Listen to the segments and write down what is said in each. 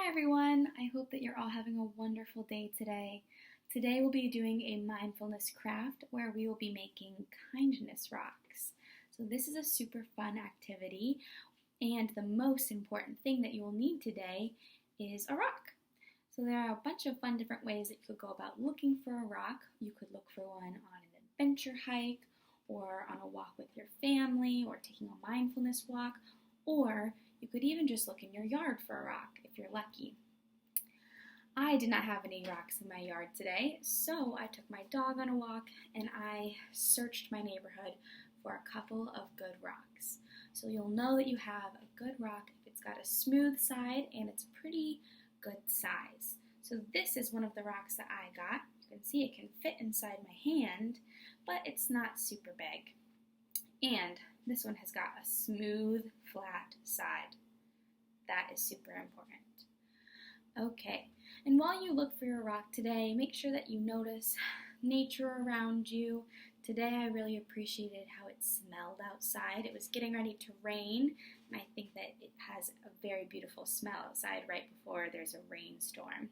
Hi everyone, I hope that you're all having a wonderful day today. Today we'll be doing a mindfulness craft where we will be making kindness rocks. So this is a super fun activity, and the most important thing that you will need today is a rock. So there are a bunch of fun different ways that you could go about looking for a rock. You could look for one on an adventure hike, or on a walk with your family, or taking a mindfulness walk, or you could even just look in your yard for a rock if you're lucky. I did not have any rocks in my yard today, so I took my dog on a walk and I searched my neighborhood for a couple of good rocks. So you'll know that you have a good rock if it's got a smooth side and it's pretty good size. So this is one of the rocks that I got. You can see it can fit inside my hand, but it's not super big. And this one has got a smooth, flat side. That is super important. Okay, and while you look for your rock today, make sure that you notice nature around you. Today I really appreciated how it smelled outside. It was getting ready to rain, and I think that it has a very beautiful smell outside right before there's a rainstorm.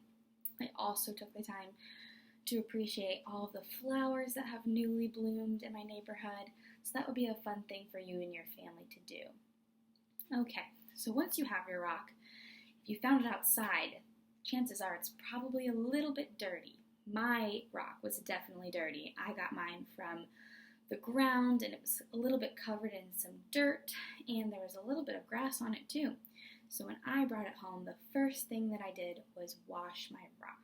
I also took the time to appreciate all of the flowers that have newly bloomed in my neighborhood, so that would be a fun thing for you and your family to do. Okay, so once you have your rock, if you found it outside, chances are it's probably a little bit dirty. My rock was definitely dirty. I got mine from the ground, and it was a little bit covered in some dirt, and there was a little bit of grass on it too. So when I brought it home, the first thing that I did was wash my rock.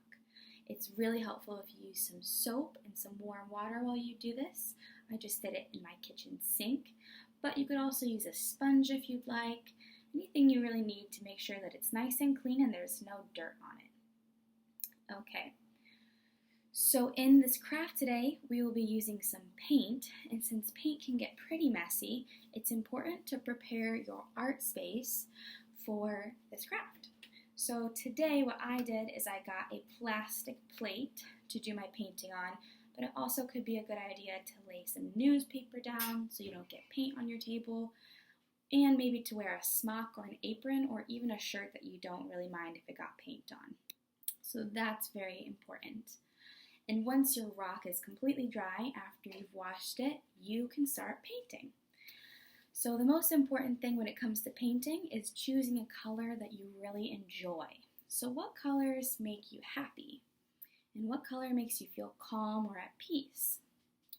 It's really helpful if you use some soap and some warm water while you do this. I just did it in my kitchen sink, but you could also use a sponge if you'd like. Anything you really need to make sure that it's nice and clean and there's no dirt on it. Okay, so in this craft today, we will be using some paint, and since paint can get pretty messy, it's important to prepare your art space for this craft. So today what I did is I got a plastic plate to do my painting on, but it also could be a good idea to lay some newspaper down so you don't get paint on your table, and maybe to wear a smock or an apron or even a shirt that you don't really mind if it got paint on. So that's very important. And once your rock is completely dry after you've washed it, you can start painting. So the most important thing when it comes to painting is choosing a color that you really enjoy. So what colors make you happy? And what color makes you feel calm or at peace?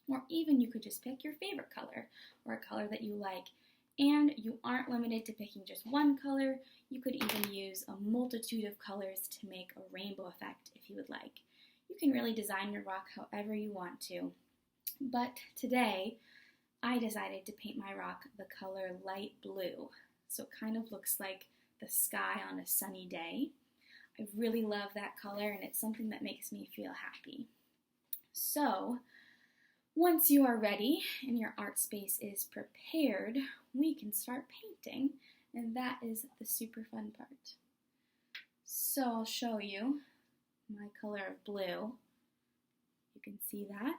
Or even you could just pick your favorite color or a color that you like. And you aren't limited to picking just one color. You could even use a multitude of colors to make a rainbow effect if you would like. You can really design your rock however you want to. But today, I decided to paint my rock the color light blue. So it kind of looks like the sky on a sunny day. I really love that color, and it's something that makes me feel happy. So once you are ready and your art space is prepared, we can start painting, and that is the super fun part. So I'll show you my color of blue. You can see that.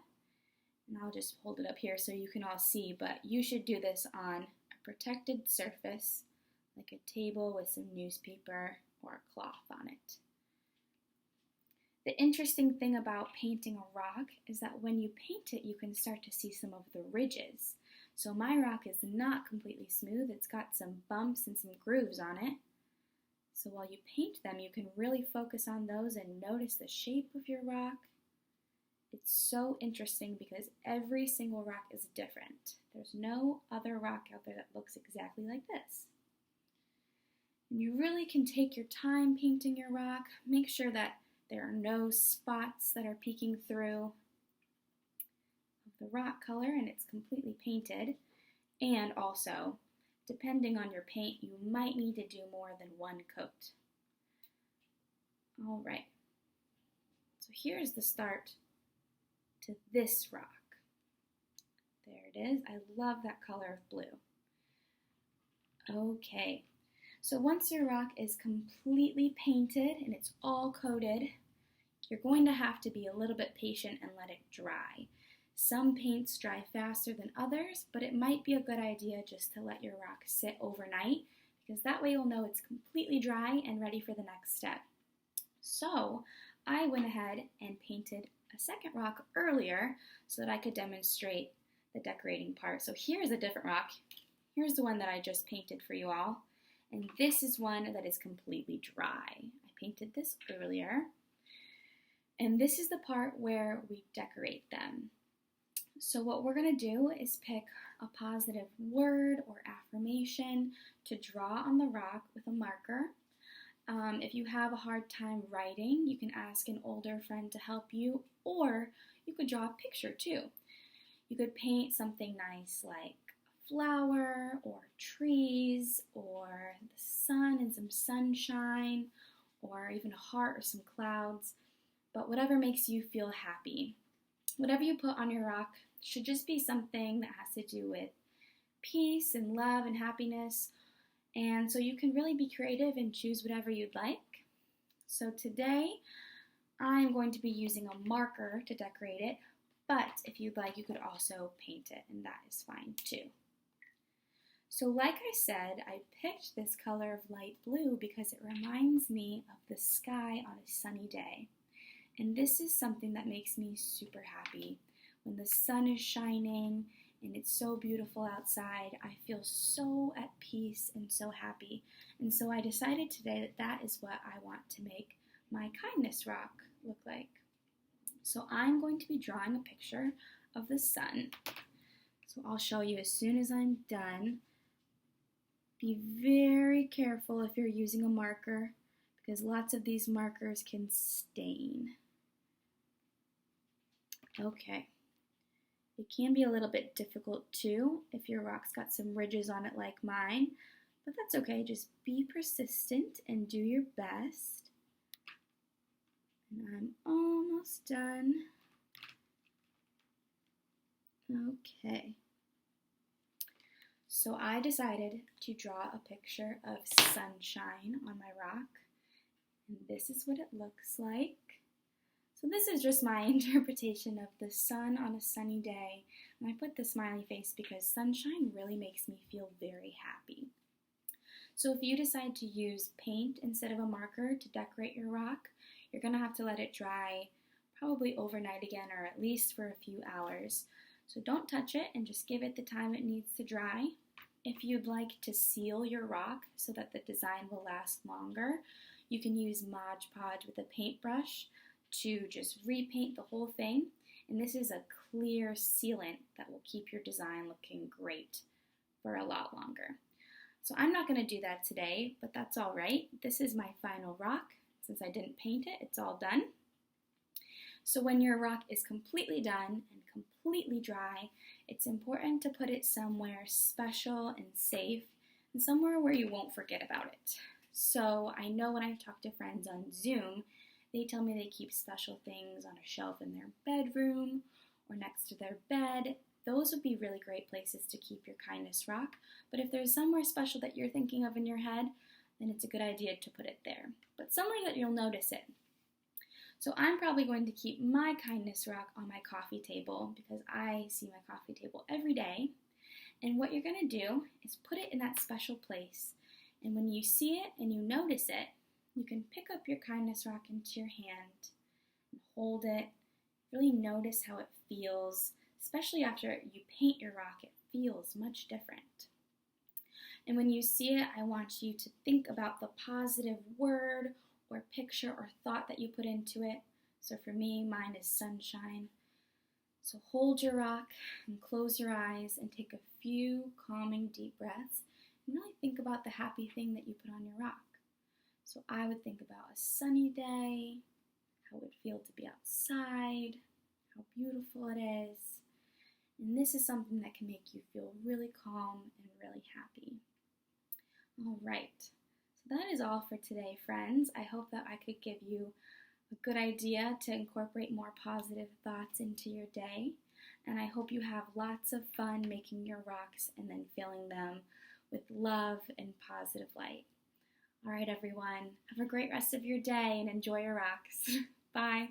And I'll just hold it up here so you can all see, but you should do this on a protected surface, like a table with some newspaper or a cloth on it. The interesting thing about painting a rock is that when you paint it, you can start to see some of the ridges. So my rock is not completely smooth. It's got some bumps and some grooves on it. So while you paint them, you can really focus on those and notice the shape of your rock. It's so interesting because every single rock is different. There's no other rock out there that looks exactly like this. And you really can take your time painting your rock. Make sure that there are no spots that are peeking through of the rock color and it's completely painted. And also, depending on your paint, you might need to do more than one coat. All right, so here's the start to this rock. There it is. I love that color of blue. Okay, so once your rock is completely painted and it's all coated, you're going to have to be a little bit patient and let it dry. Some paints dry faster than others, but it might be a good idea just to let your rock sit overnight because that way you'll know it's completely dry and ready for the next step. So I went ahead and painted a second rock earlier so that I could demonstrate the decorating part. So here's a different rock. Here's the one that I just painted for you all. And this is one that is completely dry. I painted this earlier. And this is the part where we decorate them. So what we're going to do is pick a positive word or affirmation to draw on the rock with a marker. If you have a hard time writing, you can ask an older friend to help you, or you could draw a picture too. You could paint something nice like a flower or trees or the sun and some sunshine or even a heart or some clouds, but whatever makes you feel happy. Whatever you put on your rock should just be something that has to do with peace and love and happiness. And so you can really be creative and choose whatever you'd like. So today I'm going to be using a marker to decorate it, but if you'd like, you could also paint it, and that is fine too. So like I said, I picked this color of light blue because it reminds me of the sky on a sunny day. And this is something that makes me super happy. When the sun is shining and it's so beautiful outside, I feel so at peace and so happy. And so I decided today that that is what I want to make my kindness rock look like. So I'm going to be drawing a picture of the sun. So I'll show you as soon as I'm done. Be very careful if you're using a marker, because lots of these markers can stain. Okay. It can be a little bit difficult too if your rock's got some ridges on it like mine, but that's okay. Just be persistent and do your best. And I'm almost done. Okay. So I decided to draw a picture of sunshine on my rock, and this is what it looks like. So this is just my interpretation of the sun on a sunny day, and I put the smiley face because sunshine really makes me feel very happy. So if you decide to use paint instead of a marker to decorate your rock, you're going to have to let it dry probably overnight again, or at least for a few hours. So don't touch it and just give it the time it needs to dry. If you'd like to seal your rock so that the design will last longer, you can use Mod Podge with a paintbrush to just repaint the whole thing. And this is a clear sealant that will keep your design looking great for a lot longer. So I'm not going to do that today, but that's all right. This is my final rock. Since I didn't paint it, it's all done. So when your rock is completely done and completely dry, it's important to put it somewhere special and safe, and somewhere where you won't forget about it. So I know when I talk to friends on Zoom, they tell me they keep special things on a shelf in their bedroom or next to their bed. Those would be really great places to keep your kindness rock. But if there's somewhere special that you're thinking of in your head, then it's a good idea to put it there. But somewhere that you'll notice it. So I'm probably going to keep my kindness rock on my coffee table because I see my coffee table every day. And what you're going to do is put it in that special place. And when you see it and you notice it, you can pick up your kindness rock into your hand and hold it. Really notice how it feels, especially after you paint your rock. It feels much different. And when you see it, I want you to think about the positive word or picture or thought that you put into it. So for me, mine is sunshine. So hold your rock and close your eyes and take a few calming deep breaths and really think about the happy thing that you put on your rock. So I would think about a sunny day, how it would feel to be outside, how beautiful it is. And this is something that can make you feel really calm and really happy. All right, so that is all for today, friends. I hope that I could give you a good idea to incorporate more positive thoughts into your day. And I hope you have lots of fun making your rocks and then filling them with love and positive light. All right, everyone, have a great rest of your day and enjoy your rocks. Bye.